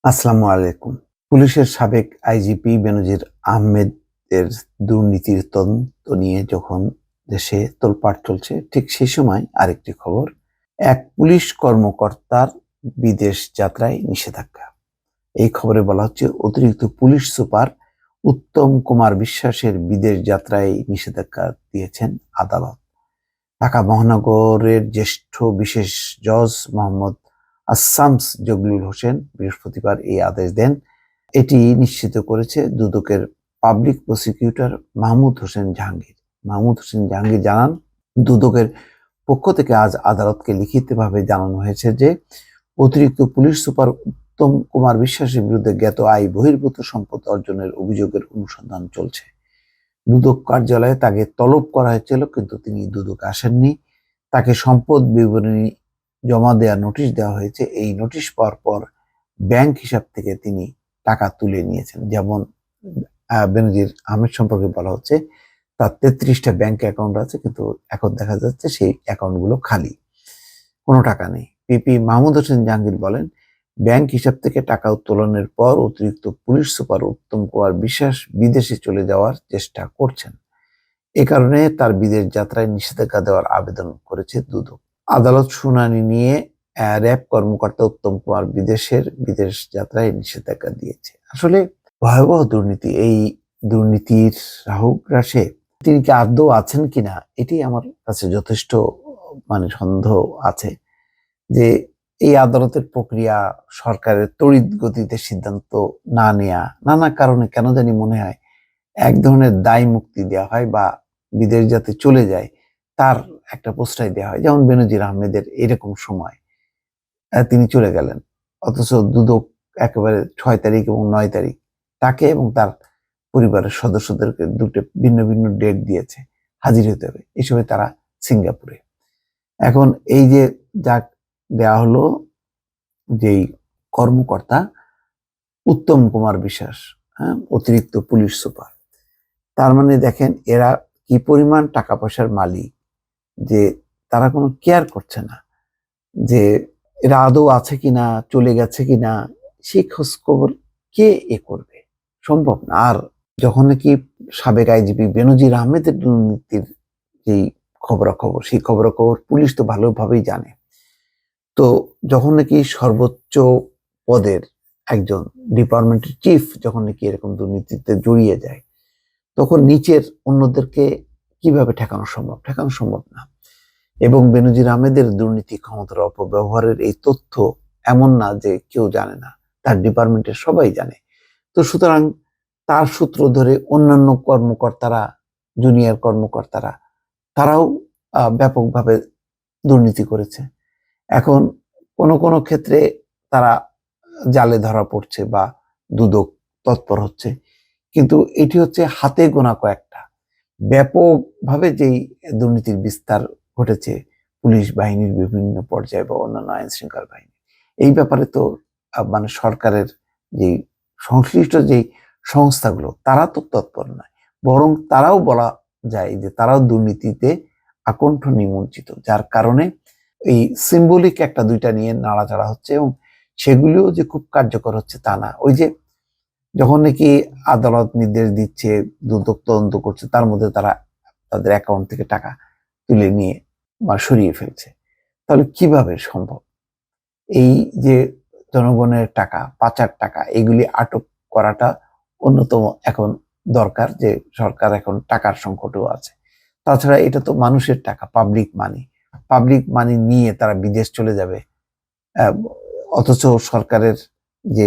আসসালামু আলাইকুম। পুলিশের সাবেক আইজিপি বেনজির আহমেদের দুর্নীতির তদন্ত নিয়ে যখন দেশে তোলপাড় চলছে, ঠিক সেই সময় আরেকটি খবর। এক পুলিশ কর্মকর্তার বিদেশ যাত্রায় নিষেধাজ্ঞা। এই খবরে বলা হচ্ছে অতিরিক্ত পুলিশ সুপার উত্তম কুমার বিশ্বাসের বিদেশ যাত্রায় নিষেধাজ্ঞা দিয়েছেন আদালত। ঢাকা মহানগরের জ্যেষ্ঠ বিশেষ জজ মোহাম্মদ আসামস জগলুল হোসেন বৃহস্পতিবার এই আদেশ দেন। এটি নিশ্চিত করেছে দুদকের পাবলিক প্রসিকিউটর মাহমুদ হোসেন জাহাঙ্গীর। মাহমুদ হোসেন জাহাঙ্গীর জানান, দুদকের পক্ষ থেকে আজ আদালতকে লিখিতভাবে জানানো হয়েছে যে অতিরিক্ত পুলিশ সুপার উত্তম কুমার বিশ্বাসের বিরুদ্ধে জ্ঞাত আয় বহির্ভূত সম্পদ অর্জনের অভিযোগের অনুসন্ধান চলছে। দুদক কার্যালয়ে তাকে তলব করা হয়েছিল, কিন্তু তিনি দুদক আসেননি। তাকে সম্পদ বিবরণী জমা দেওয়ার নোটিশ দেওয়া হয়েছে। এই নোটিশ পাওয়ার পর ব্যাংক হিসাব থেকে তিনি টাকা তুলে নিয়েছেন। যেমন বেনজির আহমেদ সম্পর্কে বলা হচ্ছে তার 33টা ব্যাংক অ্যাকাউন্ট আছে, কিন্তু এখন দেখা যাচ্ছে সেই অ্যাকাউন্টগুলো খালি, কোনো টাকা নেই। পিপি মাহমুদ হোসেন জাহাঙ্গীর বলেন, ব্যাংক হিসাব থেকে টাকা উত্তোলনের পর অতিরিক্ত পুলিশ সুপার উত্তম কুমার বিশ্বাস বিদেশে চলে যাওয়ার চেষ্টা করছেন। এ কারণে তার বিদেশ যাত্রায় নিষেধাজ্ঞা দেওয়ার আবেদন করেছে দুদক। আদালত শুনানি নিয়ে র্যাব কর্মকর্তা উত্তম কুমার বিদেশ যাত্রায় নিষেধাজ্ঞা দিয়েছে। আসলে ভয়াবহ দুর্নীতি। এই দুর্নীতির রাহু গ্রাসে তিনি কি আদৌ আছেন কিনা, এটি আমার কাছে যথেষ্ট সন্দেহ আছে যে এই আদালতের প্রক্রিয়া, সরকারের তড়িৎ গতিতে সিদ্ধান্ত না নেয়া, নানা কারণে কেন জানি মনে হয় এক ধরনের দায় মুক্তি দেওয়া হয় বা বিদেশ যাতে চলে যায় তার একটা প্রশ্রয় দেওয়া হয়। যেমন বেনজির আহমেদের এরকম সময় তিনি চলে গেলেন, অথচ দুদক একেবারে 6 তারিখ এবং 9 তারিখ তাকে এবং তার পরিবারের সদস্যদেরকে দুটো ভিন্ন ভিন্ন ডেট দিয়েছে, হাজির হতে হবে। এই সময় তারা সিঙ্গাপুরে। এখন এই যে যা দেয়া হলো, যেই কর্মকর্তা উত্তম কুমার বিশ্বাস, অতিরিক্ত পুলিশ সুপার, তার মানে দেখেন এরা কি পরিমাণ টাকা পয়সার মালিক, যে তারা কোনো কেয়ার করছে না যে এরা আদৌ আছে কিনা, চলে গেছে কিনা, সেই খোঁজ খবর কে করবে? সম্ভব না। আর যখন নাকি সাবেক আইজিপি বেনজির আহমেদের দুর্নীতির যেই খবরাখবর, সেই খবরাখবর পুলিশ তো ভালোভাবেই জানে। তো যখন নাকি সর্বোচ্চ পদের একজন ডিপার্টমেন্টের চিফ যখন নাকি এরকম দুর্নীতিতে জড়িয়ে যায়, তখন নিচের অন্যদেরকে কিভাবে ঠেকানো সম্ভব? ঠেকানো সম্ভব না। এবং বেনজির আহমেদের দুর্নীতি, ক্ষমতার অপব্যবহারের এই তথ্য এমন না যে কেউ জানে না, তার ডিপার্টমেন্টের সবাই জানে। তো সুতরাং তার সূত্র ধরে অন্যান্য কর্মকর্তারা, জুনিয়র কর্মকর্তারা, তারাও ব্যাপকভাবে দুর্নীতি করেছে। এখন কোনো কোনো ক্ষেত্রে তারা জালে ধরা পড়ছে বা দুদক তৎপর হচ্ছে, কিন্তু এটি হচ্ছে হাতে গোনা কয়েকটা। ব্যাপকভাবে যেই দুর্নীতির বিস্তার ঘটেছে পুলিশ বাহিনীর বিভিন্ন পর্যায়ে বা অন্যান্য আইন শৃঙ্খলা বাহিনী, এই ব্যাপারে তো সরকারের যে সংশ্লিষ্ট যেই সংস্থাগুলো, তারা তো তৎপর নয়, বরং তারাও বলা যায় যে তারাও দুর্নীতিতে আকণ্ঠ নিমজ্জিত, যার কারণে এই সিম্বলিক একটা দুইটা নিয়ে নাড়াচাড়া হচ্ছে এবং সেগুলিও যে খুব কার্যকর হচ্ছে তা না। ওই যে যখন নাকি আদালত নির্দেশ দিচ্ছে, দুদক তদন্ত করছে, তার মধ্যে তারা তাদের অ্যাকাউন্ট থেকে টাকা তুলে নিয়ে বা সরিয়ে ফেলছে, তাহলে কিভাবে সম্ভব? এই যে জনগণের টাকা, পাচার টাকা, এগুলি আটক করাটা অন্যতম এখন দরকার, যে সরকার এখন টাকার সংকটও আছে। তাছাড়া এটা তো মানুষের টাকা, পাবলিক মানি নিয়ে তারা বিদেশ চলে যাবে, অথচ সরকারের যে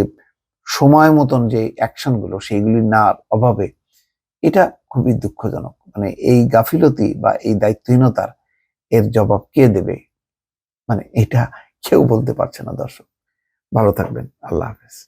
সময় মতন যে অ্যাকশনগুলো সেইগুলি না অভাবে, এটা খুবই দুঃখজনক। এই গাফিলতি বা এই দায়িত্বহীনতার এর জবাব কে দেবে? এটা কেউ বলতে পারছে না। দর্শক, ভালো থাকবেন। আল্লাহ হাফেজ।